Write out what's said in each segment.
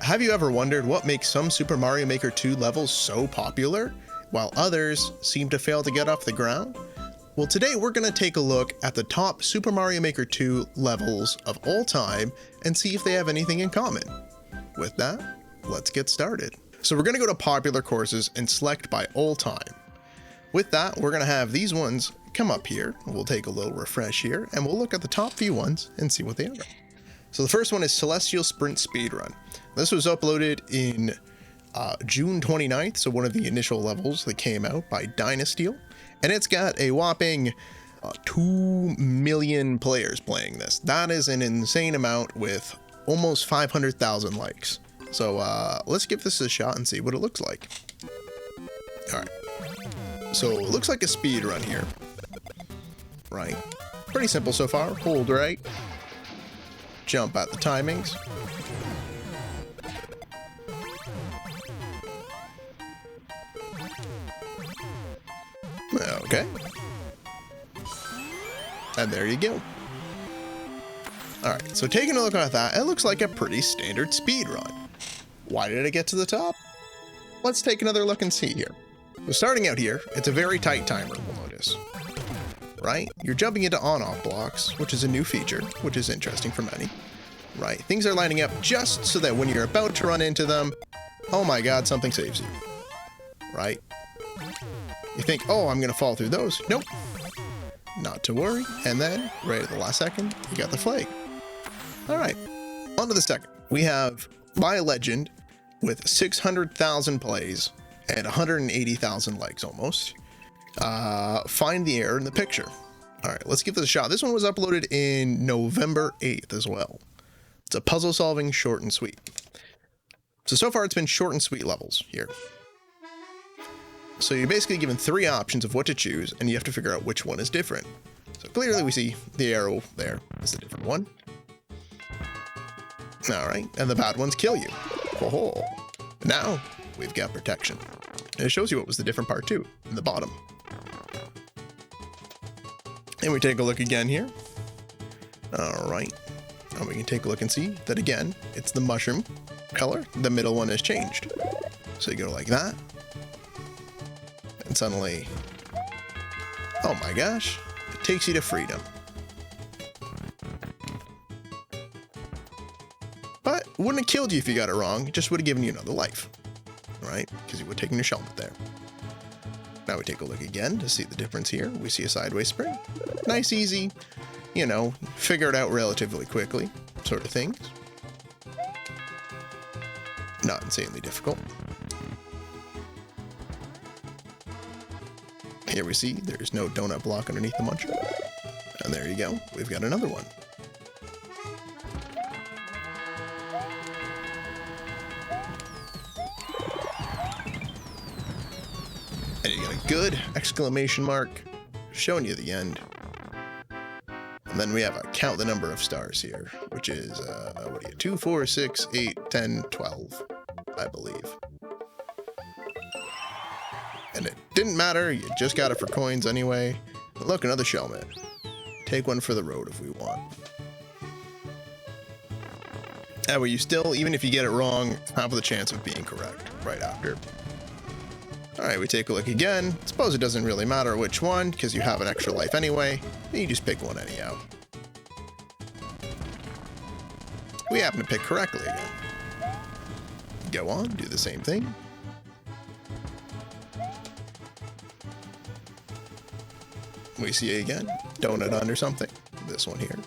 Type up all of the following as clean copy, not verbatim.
Have you ever wondered what makes some Super Mario Maker 2 levels so popular, while others seem to fail to get off the ground? Well, today we're going to take a look at the top Super Mario Maker 2 levels of all time and see if they have anything in common. With that, let's get started. So we're going to go to popular courses and select by all time. With that, we're going to have these ones come up here. We'll take a little refresh here and we'll look at the top few ones and see what they are. So the first one is Celestial Sprint Speedrun. This was uploaded in June 29th, so one of the initial levels that came out by Dynasteel. And it's got a whopping 2 million players playing this. That is an insane amount with almost 500,000 likes. So let's give this a shot and see what it looks like. All right. So it looks like a speed run here. Right. Pretty simple so far. Hold right. Jump at the timings. Okay. And there you go. Alright, so taking a look at that, it looks like a pretty standard speed run. Why did it get to the top? Let's take another look and see here. So starting out here, it's a very tight timer, we'll notice. Right? You're jumping into on-off blocks, which is a new feature, which is interesting for many. Right? Things are lining up just so that when you're about to run into them, oh my god, something saves you. Right? You think, oh, I'm going to fall through those. Nope. Not to worry. And then, right at the last second, you got the flag. All right. On to the second. We have My Legend with 600,000 plays and 180,000 likes almost. Find the error in the picture. All right, let's give this a shot. This one was uploaded in November 8th as well. It's a puzzle solving short and sweet. So far it's been short and sweet levels here. So you're basically given 3 options of what to choose, and you have to figure out which one is different. So clearly we see the arrow there is the different one. All right, and the bad ones kill you. Oh, now we've got protection. And it shows you what was the different part too, in the bottom. And we take a look again here. All right, and we can take a look and see that again, it's the mushroom color. The middle one has changed. So you go like that. And suddenly, oh my gosh, it takes you to freedom. But it wouldn't have killed you if you got it wrong. It just would have given you another life, right? Because you would have taken your helmet there. Now we take a look again to see the difference here. We see a sideways spring. Nice, easy, you know, figure it out relatively quickly sort of things. Not insanely difficult. Here we see there's no donut block underneath the muncher. And there you go. We've got another one. And you got a good exclamation mark showing you the end. And then we have a count the number of stars here, which is, what are you, 2, 4, 6, 8, 10, 12, I believe. And it didn't matter, you just got it for coins anyway. But look, another shellmet. Take one for the road if we want. That way you still, even if you get it wrong, have the chance of being correct right after. Alright, we take a look again. Suppose it doesn't really matter which one, because you have an extra life anyway. And you just pick one anyhow. We happen to pick correctly again. Go on, do the same thing. We see it again, donut under something, this one here.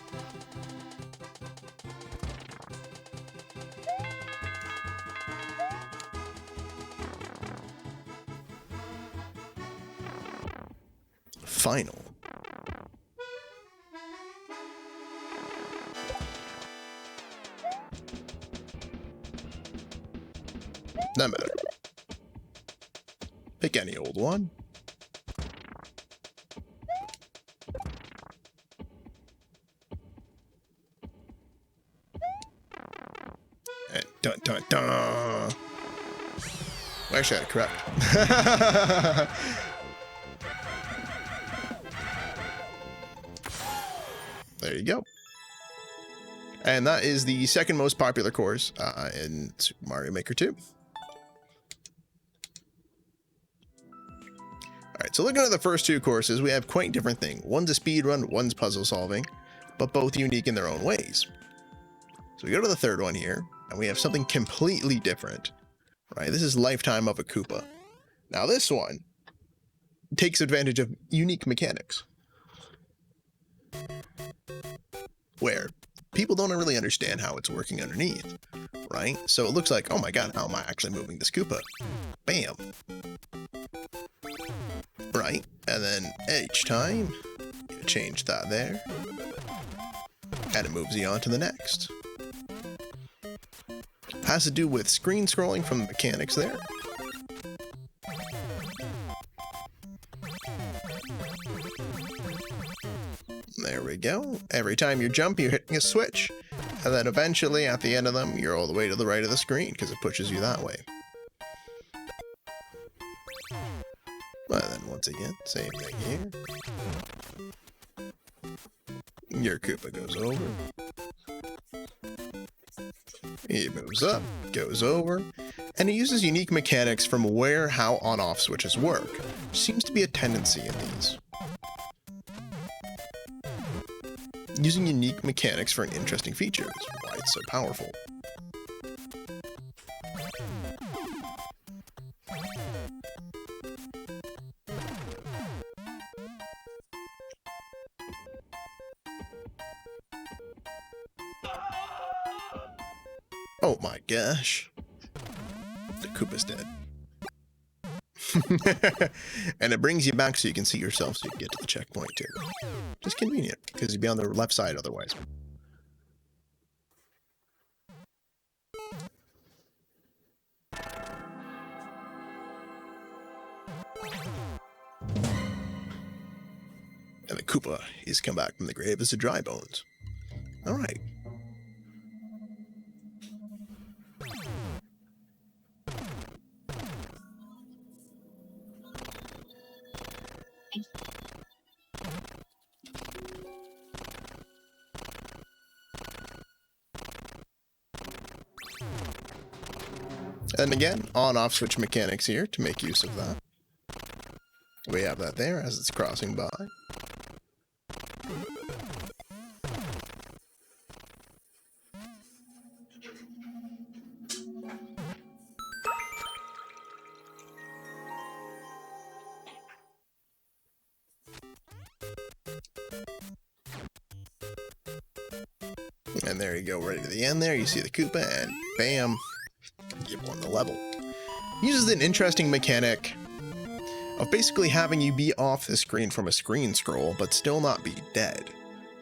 Final. No matter. Pick any old one. Dun dun dun. Well, actually, I had it correct. There you go. And that is the second most popular course in Super Mario Maker 2. Alright, so looking at the first two courses, we have quite different things. One's a speed run, one's puzzle solving, but both unique in their own ways. So we go to the third one here, and we have something completely different. Right, this is Lifetime of a Koopa. Now this one takes advantage of unique mechanics, where people don't really understand how it's working underneath, right? So it looks like, oh my god, how am I actually moving this Koopa? Bam. Right, and then each time, you change that there, and it moves you on to the next. Has to do with screen scrolling from the mechanics there. There we go. Every time you jump, you're hitting a switch. And then eventually, at the end of them, you're all the way to the right of the screen, because it pushes you that way. And then once again, same thing here. Your Koopa goes over. He moves up, goes over, and it uses unique mechanics from where how on-off switches work. Seems to be a tendency in these. Using unique mechanics for an interesting feature is why it's so powerful. Oh my gosh. The Koopa's dead. And it brings you back so you can see yourself so you can get to the checkpoint too. Just convenient, because you'd be on the left side otherwise. And the Koopa is come back from the grave as a dry bones. Alright. And again, on-off switch mechanics here to make use of that. We have that there as it's crossing by. And there you go, right to the end there, you see the Koopa, and bam, you've won the level. Uses an interesting mechanic of basically having you be off the screen from a screen scroll, but still not be dead,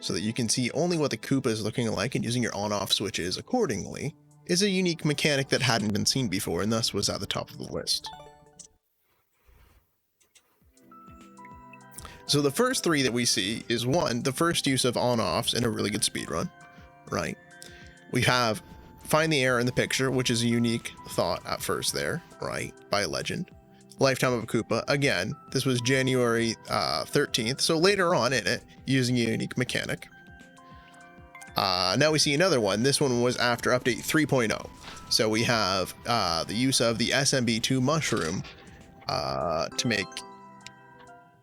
so that you can see only what the Koopa is looking like, and using your on-off switches accordingly is a unique mechanic that hadn't been seen before, and thus was at the top of the list. So the first three that we see is, one, the first use of on-offs in a really good speedrun, right? We have Find the Error in the Picture, which is a unique thought at first there, right, by Legend. Lifetime of a Koopa, again, this was January 13th, so later on in it, using a unique mechanic. Now we see another one. This one was after update 3.0. So we have the use of the SMB2 mushroom to make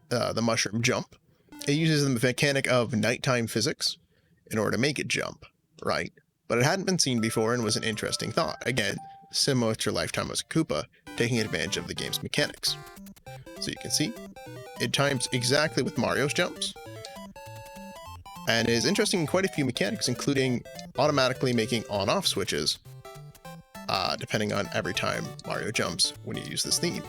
the mushroom jump. It uses the mechanic of nighttime physics in order to make it jump, right? But it hadn't been seen before and was an interesting thought. Again, similar to Lifetime as a Koopa, taking advantage of the game's mechanics. So you can see, it times exactly with Mario's jumps, and is interesting in quite a few mechanics, including automatically making on-off switches, depending on every time Mario jumps when you use this theme.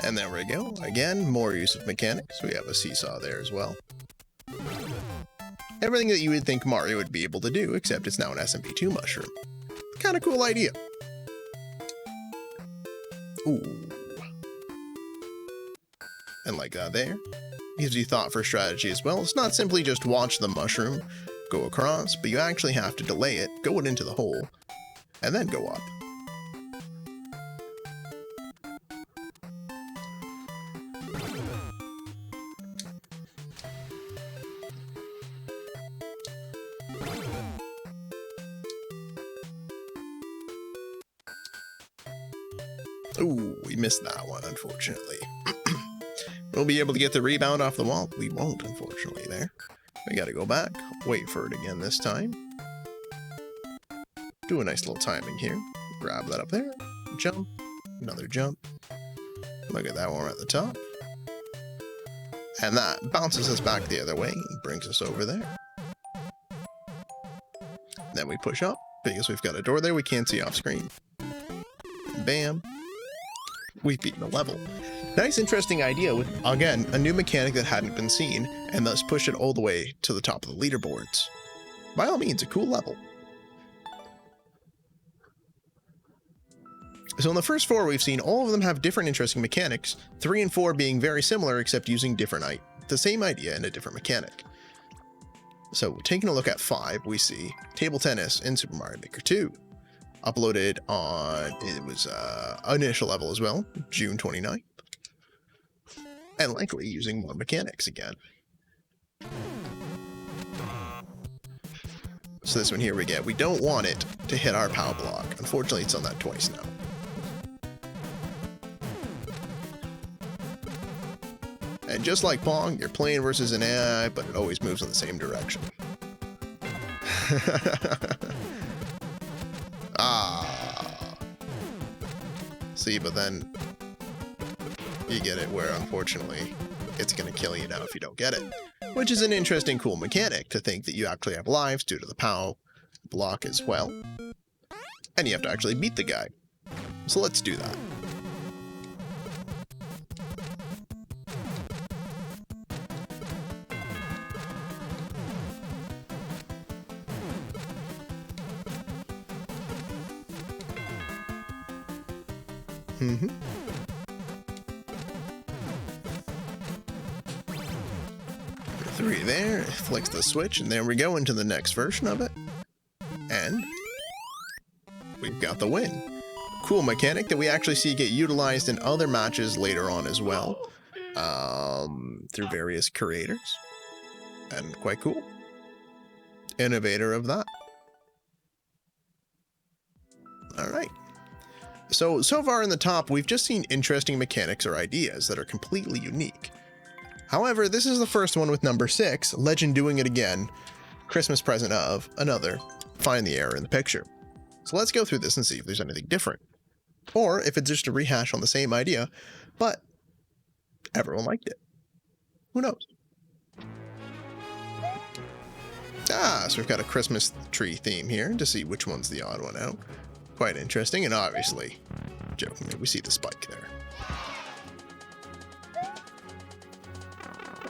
And there we go. Again, more use of mechanics. We have a seesaw there as well. Everything that you would think Mario would be able to do, except it's now an SMP2 mushroom. Kind of cool idea. Ooh. And like that there. Gives you thought for strategy as well. It's not simply just watch the mushroom go across, but you actually have to delay it, go it into the hole, and then go up. Ooh, we missed that one, unfortunately. We'll be able to get the rebound off the wall. We won't, unfortunately, there. We gotta go back, wait for it again this time. Do a nice little timing here. Grab that up there. Jump. Another jump. Look at that one at the top. And that bounces us back the other way and brings us over there. Then we push up, because we've got a door there we can't see off screen. Bam. We've beaten a level. Nice, interesting idea with, again, a new mechanic that hadn't been seen, and thus push it all the way to the top of the leaderboards. By all means, a cool level. So in the first 4 we've seen, all of them have different interesting mechanics, 3 and 4 being very similar except using the same idea and a different mechanic. So taking a look at 5, we see Table Tennis in Super Mario Maker 2. Uploaded on, it was initial level as well, June 29th. And likely using more mechanics again. So this one here we don't want it to hit our power block. Unfortunately, it's on that twice now. And just like Pong, you're playing versus an AI, but it always moves in the same direction. See, but then you get it where, unfortunately, it's going to kill you now if you don't get it. Which is an interesting, cool mechanic to think that you actually have lives due to the POW block as well. And you have to actually beat the guy. So let's do that. Mm-hmm. Three there, flicks the switch, and there we go into the next version of it. And we've got the win. Cool mechanic that we actually see get utilized in other matches later on as well, through various creators. And quite cool. Innovator of that. Alright. So far in the top, we've just seen interesting mechanics or ideas that are completely unique. However, this is the first one with number 6, Legend doing it again, Christmas present of another, find the error in the picture. So let's go through this and see if there's anything different. Or if it's just a rehash on the same idea, but everyone liked it. Who knows? So we've got a Christmas tree theme here to see which one's the odd one out. Quite interesting, and obviously, jokingly, we see the spike there.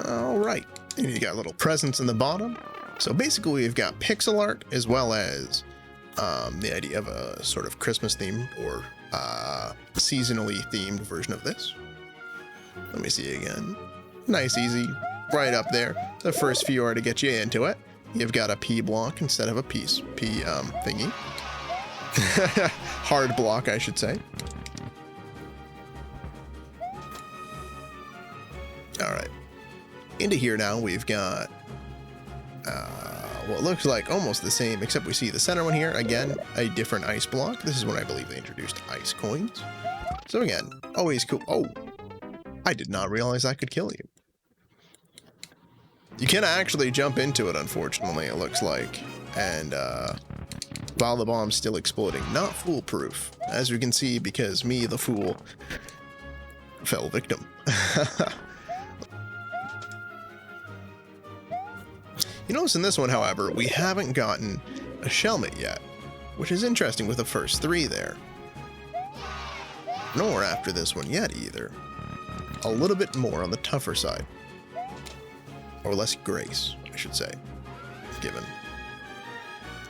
Alright, and you got little presents in the bottom. So basically we've got pixel art as well as the idea of a sort of Christmas theme or seasonally themed version of this. Let me see again. Nice, easy, right up there. The first few are to get you into it. You've got a P block instead of a P thingy. Hard block, I should say. Alright. Into here now, we've got what looks like almost the same, except we see the center one here, again, a different ice block. This is when I believe they introduced ice coins. So again, always cool. Oh, I did not realize that could kill you. You can actually jump into it, unfortunately, it looks like. And while the bomb's still exploding, not foolproof, as you can see, because me, the fool, fell victim. You notice in this one, however, we haven't gotten a Shelmet yet, which is interesting with the first 3 there. Nor after this one yet, either. A little bit more on the tougher side. Or less grace, I should say. given.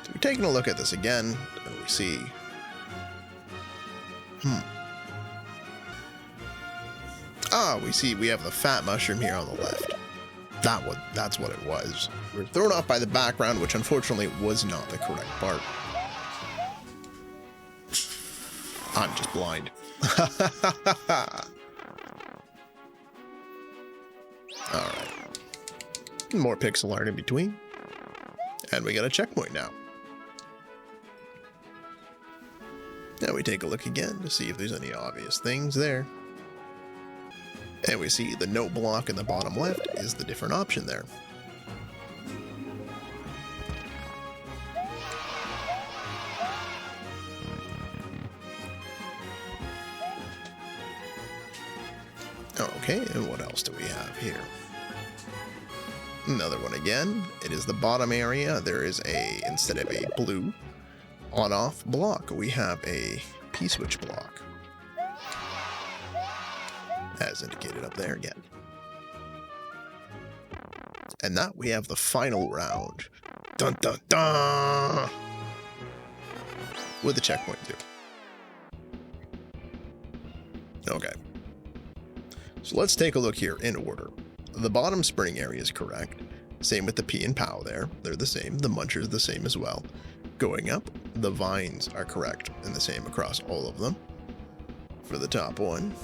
So we're taking a look at this again, and we see... we have the fat mushroom here on the left. That's what it was. We're thrown off by the background, which unfortunately was not the correct part. I'm just blind. Alright. More pixel art in between. And we got a checkpoint now. Now we take a look again to see if there's any obvious things there. And we see the note block in the bottom left is the different option there. Okay, and what else do we have here? Another one again. It is the bottom area. There is a, instead of a blue on-off block, we have a P-switch block. As indicated up there again. And that we have the final round. Dun dun dun! With the checkpoint too. Okay. So let's take a look here in order. The bottom spring area is correct. Same with the P and POW there. They're the same. The muncher's the same as well. Going up, the vines are correct and the same across all of them. For the top one.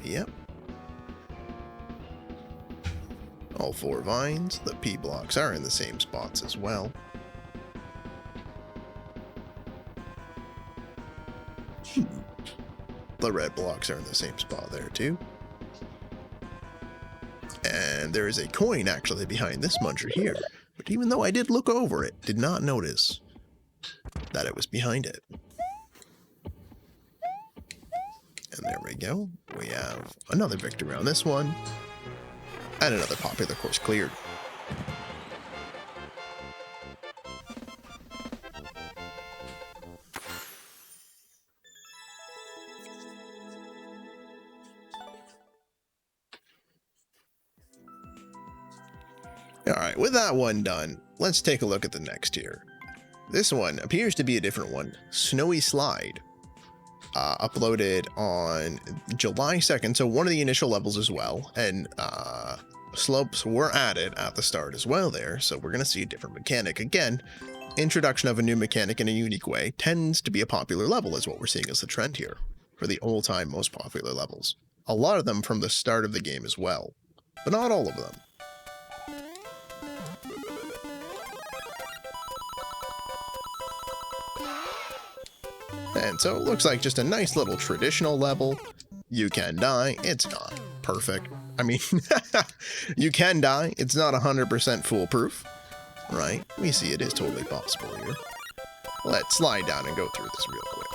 Yep. All 4 vines. The P blocks are in the same spots as well. The red blocks are in the same spot there too. And there is a coin actually behind this muncher here. But even though I did look over it, did not notice that it was behind it. And there we go. We have another victory on this one. And another popular course cleared. Alright, with that one done, let's take a look at the next here. This one appears to be a different one. Snowy Slide. Uploaded on July 2nd, so one of the initial levels as well. And slopes were added at the start as well there, so we're going to see a different mechanic. Again, introduction of a new mechanic in a unique way tends to be a popular level, is what we're seeing as the trend here for the all-time most popular levels. A lot of them from the start of the game as well, but not all of them. And so it looks like just a nice little traditional level. You can die. It's not perfect. I mean, you can die. It's not 100% foolproof, right? We see it is totally possible here. Let's slide down and go through this real quick.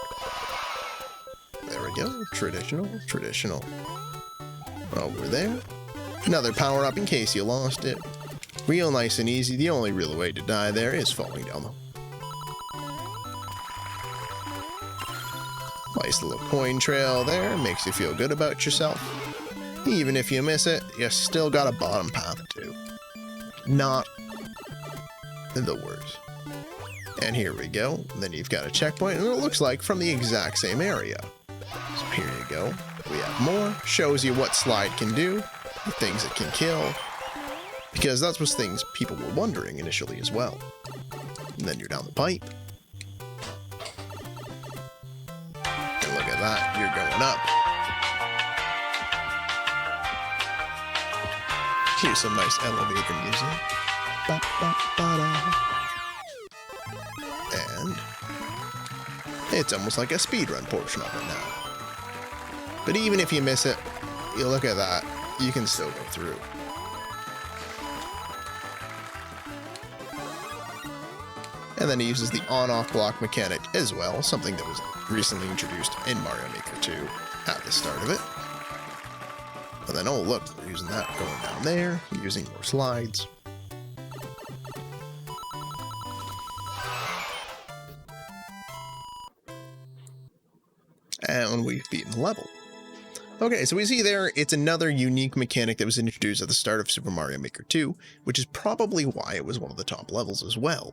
There we go. Traditional. Over there. Another power up in case you lost it. Real nice and easy. The only real way to die there is falling down the nice little coin trail there, makes you feel good about yourself. Even if you miss it, you still got a bottom path too. Not the worst. And here we go. Then you've got a checkpoint, and it looks like from the exact same area. So here you go. We have more. Shows you what slide can do, the things it can kill, because that's what things people were wondering initially as well. And then you're down the pipe. Look at that, you're going up. Here's some nice elevator music. Ba, ba, ba, da. And it's almost like a speedrun portion of it now. But even if you miss it, you look at that, you can still go through. And then it uses the on-off block mechanic as well, something that was recently introduced in Mario Maker 2 at the start of it. And then, oh look, we're using that going down there, using more slides. And we've beaten the level. Okay, so we see there, it's another unique mechanic that was introduced at the start of Super Mario Maker 2, which is probably why it was one of the top levels as well.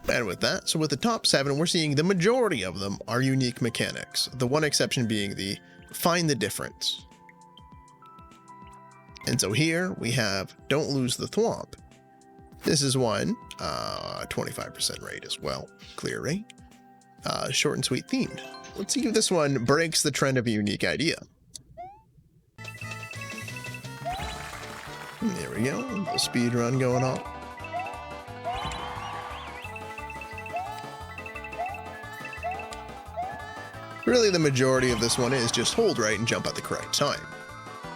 And with that, so with the top 7, we're seeing the majority of them are unique mechanics. The one exception being the find the difference. And so here we have don't lose the thwomp. This is one, 25% rate as well, clear rate. Short and sweet themed. Let's see if this one breaks the trend of a unique idea. There we go, the speed run going on. Really, the majority of this one is just hold right and jump at the correct time,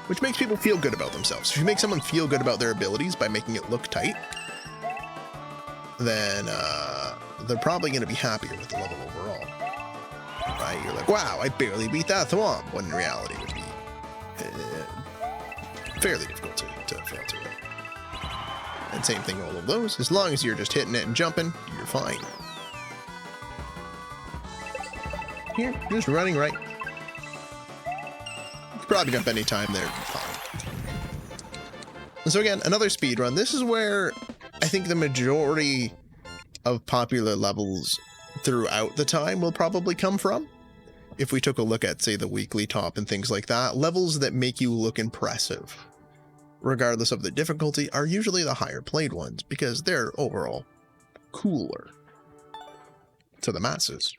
which makes people feel good about themselves. If you make someone feel good about their abilities by making it look tight, then they're probably going to be happier with the level overall. Right? You're like, wow, I barely beat that thwomp, when in reality it would be fairly difficult to fail to it. And same thing all of those. As long as you're just hitting it and jumping, you're fine. Here, just running right. You can probably jump any time there, fine. And so again, another speed run. This is where I think the majority of popular levels throughout the time will probably come from. If we took a look at, say, the weekly top and things like that, levels that make you look impressive, regardless of the difficulty, are usually the higher played ones because they're overall cooler to the masses.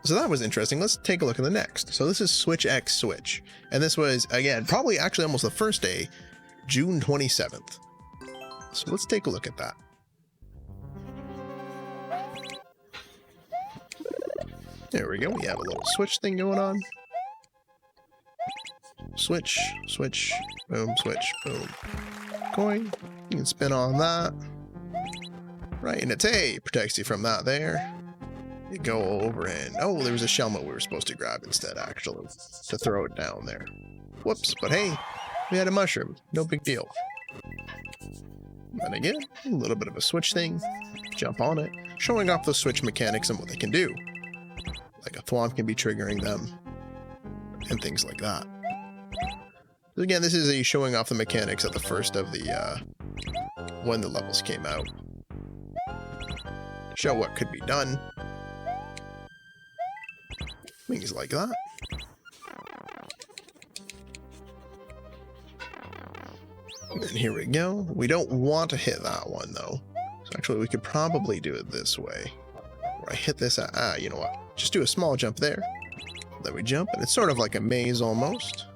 So that was interesting. Let's take a look at the next. So this is Switch X Switch. And this was, again, probably actually almost the first day, June 27th. So let's take a look at that. There we go. We have a little switch thing going on. Switch, switch, boom, switch, boom. Coin. You can spin on that. Right, and it's A. Protects you from that there. You go over and, oh, there was a shellmet we were supposed to grab instead, actually, to throw it down there. Whoops, but hey, we had a mushroom. No big deal. And again, a little bit of a switch thing. Jump on it. Showing off the switch mechanics and what they can do. Like a thwomp can be triggering them. And things like that. So again, this is a showing off the mechanics at the first of the, when the levels came out. Show what could be done. Things like that. And here we go. We don't want to hit that one though. So actually we could probably do it this way. Where I hit this at, you know what? Just do a small jump there. Then we jump, and it's sort of like a maze almost.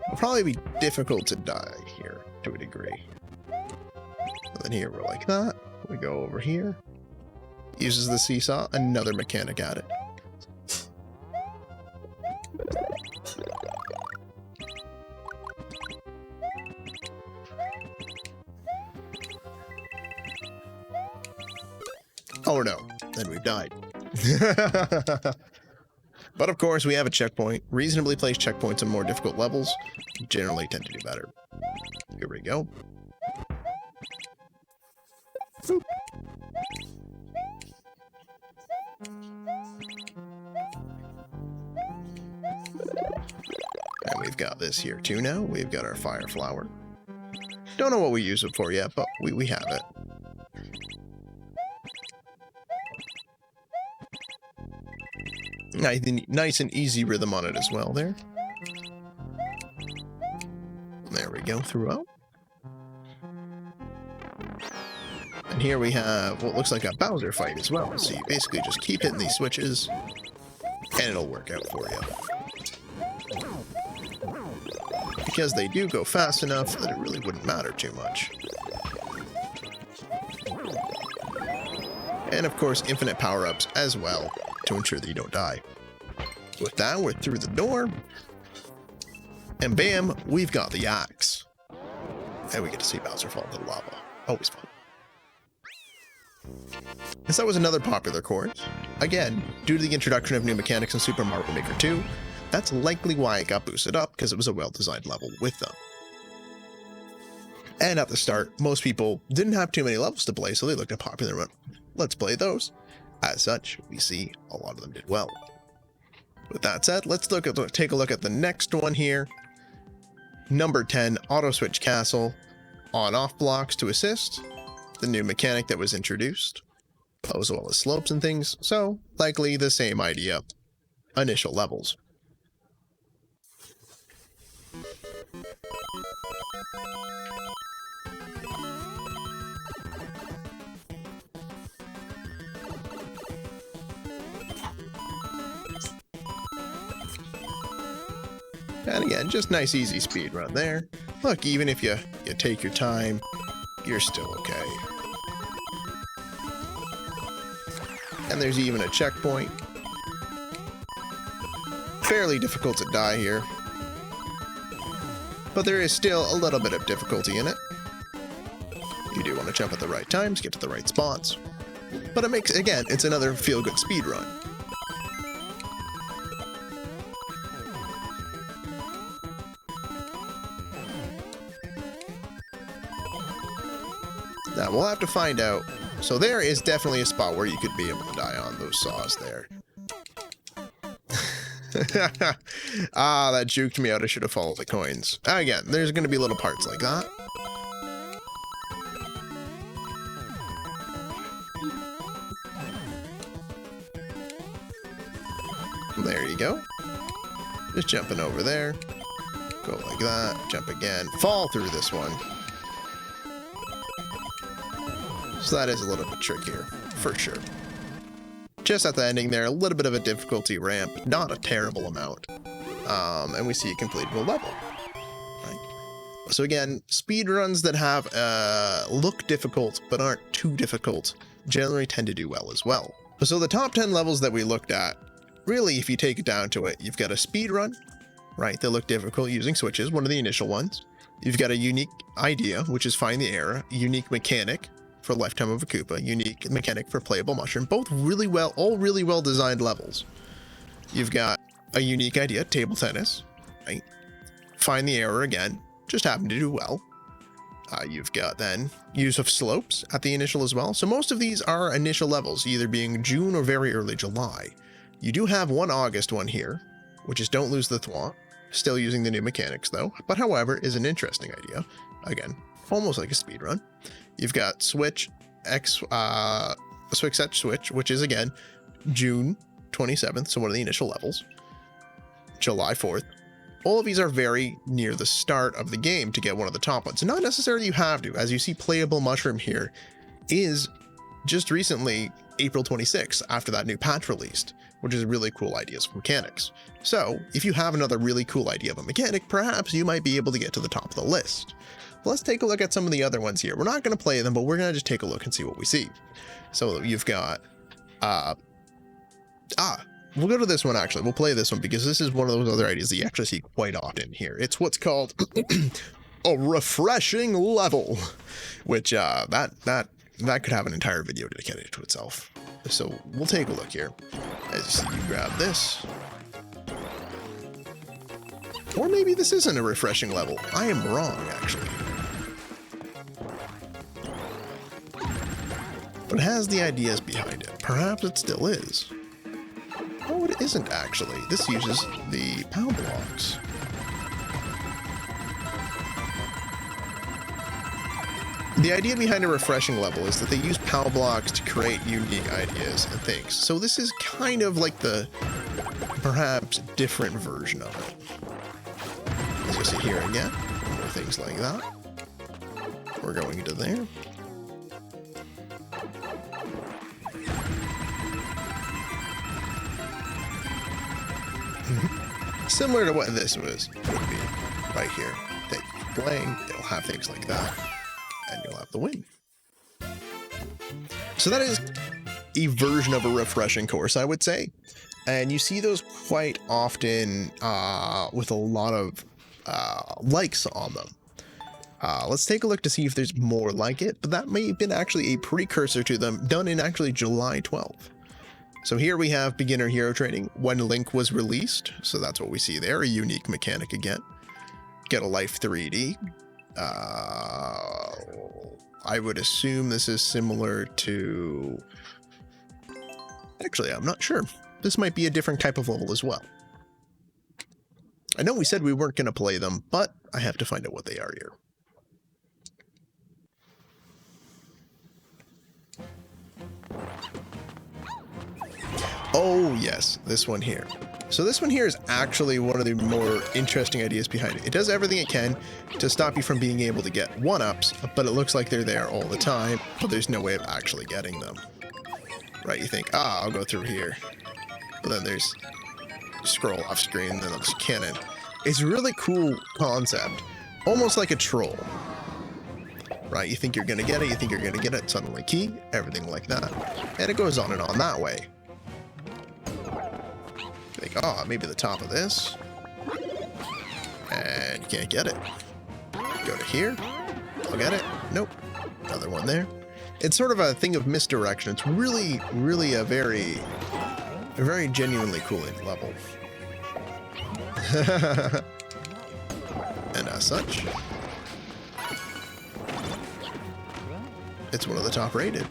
It'll probably be difficult to die here to a degree. And then here we're like that. We go over here. Uses the seesaw, another mechanic at it. Oh no, then we've died. But of course, we have a checkpoint. Reasonably placed checkpoints on more difficult levels generally tend to do better. Here we go. Boop. And we've got this here too now. We've got our fire flower. Don't know what we use it for yet, but we have it. Nice and easy rhythm on it as well there. There we go, throughout. And here we have what looks like a Bowser fight as well. So you basically just keep hitting these switches, and it'll work out for you. Because they do go fast enough that it really wouldn't matter too much. And of course, infinite power-ups as well, to ensure that you don't die. With that, we're through the door. And bam, we've got the axe. And we get to see Bowser fall into the lava. Always fun. And so was another popular course. Again, due to the introduction of new mechanics in Super Mario Maker 2, that's likely why it got boosted up, because it was a well-designed level with them. And at the start, most people didn't have too many levels to play, so they looked at popular let's play those. As such, we see a lot of them did well. With that said, let's take a look at the next one here. Number 10, Auto Switch Castle. On-off blocks to assist. The new mechanic that was introduced, as well as slopes and things, so likely the same idea. Initial levels. And again, just nice easy speed run there. Look, even if you take your time, you're still okay. And there's even a checkpoint. Fairly difficult to die here, but there is still a little bit of difficulty in it. You do want to jump at the right times, get to the right spots, but it makes, again, it's another feel-good speed run. Now, we'll have to find out. So there is definitely a spot where you could be able to die on those saws there. Ah, that juked me out. I should have followed the coins. Again, there's going to be little parts like that. There you go. Just jumping over there. Go like that. Jump again. Fall through this one. So that is a little bit trickier, for sure. Just at the ending there, a little bit of a difficulty ramp, not a terrible amount. And we see a completable level. Right? So again, speedruns that have look difficult but aren't too difficult generally tend to do well as well. So the top 10 levels that we looked at, really, if you take it down to it, you've got a speedrun, right? They look difficult using switches, one of the initial ones. You've got a unique idea, which is find the error, unique mechanic for Lifetime of a Koopa, unique mechanic for Playable Mushroom, both really well, all really well designed levels. You've got a unique idea, table tennis, right? Find the error again, just happen to do well. You've got then use of slopes at the initial as well. So most of these are initial levels, either being June or very early July. You do have one August one here, which is Don't Lose the Thwomp, still using the new mechanics though, but however is an interesting idea. Again, almost like a speed run. You've got Switch X, Switch, which is again June 27th, so one of the initial levels. July 4th. All of these are very near the start of the game to get one of the top ones. Not necessarily you have to, as you see Playable Mushroom here is just recently April 26th after that new patch released, which is really cool ideas for mechanics. So if you have another really cool idea of a mechanic, perhaps you might be able to get to the top of the list. Let's take a look at some of the other ones here. We're not going to play them, but we're going to just take a look and see what we see. So you've got, we'll go to this one actually. We'll play this one because this is one of those other ideas that you actually see quite often here. It's what's called a refreshing level, which that could have an entire video dedicated to itself. So we'll take a look here. As you see, you grab this. Or maybe this isn't a refreshing level. I am wrong, actually. But it has the ideas behind it. Perhaps it still is. Oh, it isn't actually. This uses the POW blocks. The idea behind a refreshing level is that they use POW blocks to create unique ideas and things. So this is kind of like the perhaps different version of it. As you see here again, more things like that. We're going into there. Similar to what this would be right here. That you keep playing, it'll have things like that, and you'll have the win. So that is a version of a refreshing course, I would say. And you see those quite often with a lot of likes on them. Let's take a look to see if there's more like it, but that may have been actually a precursor to them, done in actually July 12th. So here we have beginner hero training when Link was released. So that's what we see there, a unique mechanic again. Get a Life 3D. I would assume this is similar to... Actually, I'm not sure. This might be a different type of level as well. I know we said we weren't going to play them, but I have to find out what they are here. Oh, yes, this one here. So this one here is actually one of the more interesting ideas behind it. It does everything it can to stop you from being able to get one-ups, but it looks like they're there all the time, but there's no way of actually getting them. Right, you think, I'll go through here. But then there's scroll off screen, then there's cannon. It's a really cool concept, almost like a troll. Right, you think you're gonna get it, you think you're gonna get it, suddenly key, everything like that. And it goes on and on that way. Think, maybe the top of this. And you can't get it. Go to here. I'll get it. Nope. Another one there. It's sort of a thing of misdirection. It's really, really a very genuinely cool level. And as such, it's one of the top rated.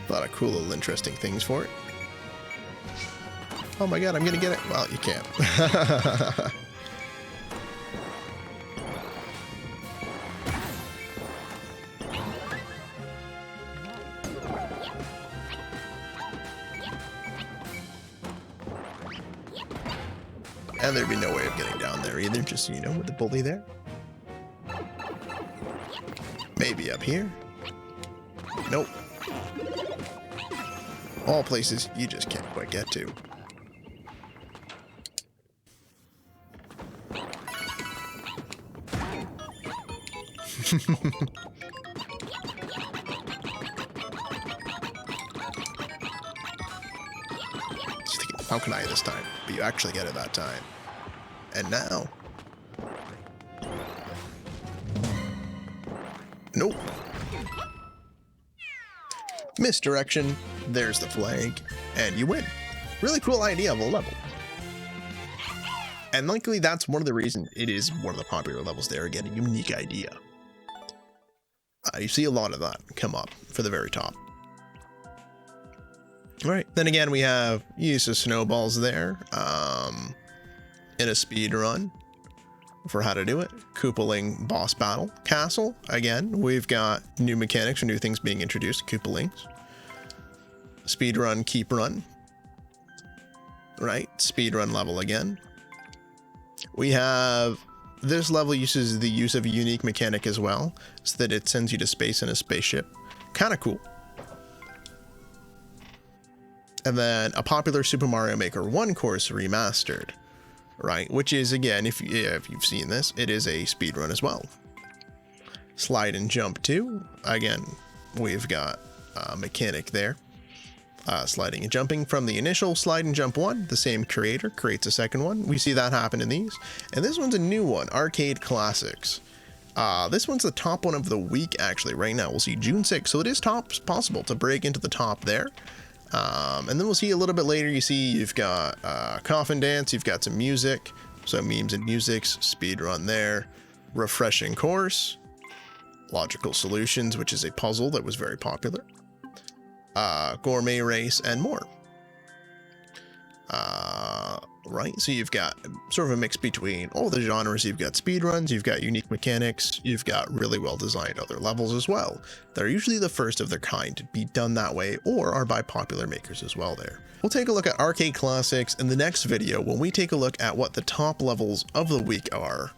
A lot of cool little interesting things for it. Oh my god, I'm gonna get it. Well, you can't. And there'd be no way of getting down there either, just so you know, with the bully there. Maybe up here. Nope. All places you just can't quite get to. Just thinking, how can I this time? But you actually get it that time. And now... Nope. Misdirection, there's the flag, and you win. Really cool idea of a level. And likely that's one of the reasons it is one of the popular levels there, again, a unique idea. You see a lot of that come up for the very top. Alright, then again we have use of snowballs there, in a speed run. For how to do it. Koopaling boss battle. Castle. Again, we've got new mechanics or new things being introduced to Koopalings. Speed run, keep run. Right. Speed run level again. We have this level uses the use of a unique mechanic as well, so that it sends you to space in a spaceship. Kind of cool. And then a popular Super Mario Maker 1 course remastered. Right, which is, again, if you've seen this, it is a speedrun as well. Slide and jump 2. Again, we've got a mechanic there. Sliding and jumping from the initial slide and jump 1, the same creator creates a second one. We see that happen in these. And this one's a new one, Arcade Classics. This one's the top one of the week, actually, right now. We'll see June 6th, so it is possible to break into the top there. And then we'll see a little bit later, you see you've got Coffin Dance, you've got some music, so memes and musics, speed run there, refreshing course, logical solutions, which is a puzzle that was very popular, gourmet race, and more. Right, so you've got sort of a mix between all the genres. You've got speedruns, you've got unique mechanics, you've got really well designed other levels as well. They're usually the first of their kind to be done that way, or are by popular makers as well there. We'll take a look at Arcade Classics in the next video when we take a look at what the top levels of the week are.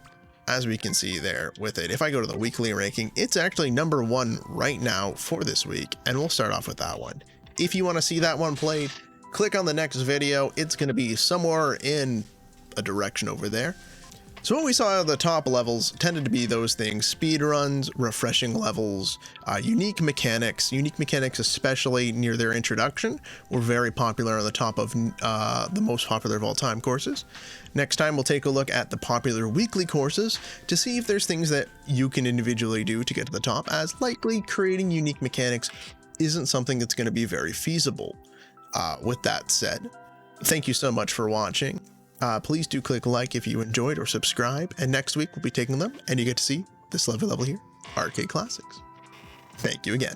As we can see there with it, if I go to the weekly ranking, it's actually number 1 right now for this week, and we'll start off with that one. If you want to see that one played, click on the next video. It's going to be somewhere in a direction over there. So what we saw at the top levels tended to be those things: speed runs, refreshing levels, unique mechanics especially near their introduction were very popular on the top of the most popular of all time courses. Next time we'll take a look at the popular weekly courses to see if there's things that you can individually do to get to the top, as likely creating unique mechanics isn't something that's going to be very feasible. With that said, thank you so much for watching. Please do click like if you enjoyed or subscribe, and next week we'll be taking them and you get to see this lovely level here, Arcade Classics. Thank you again.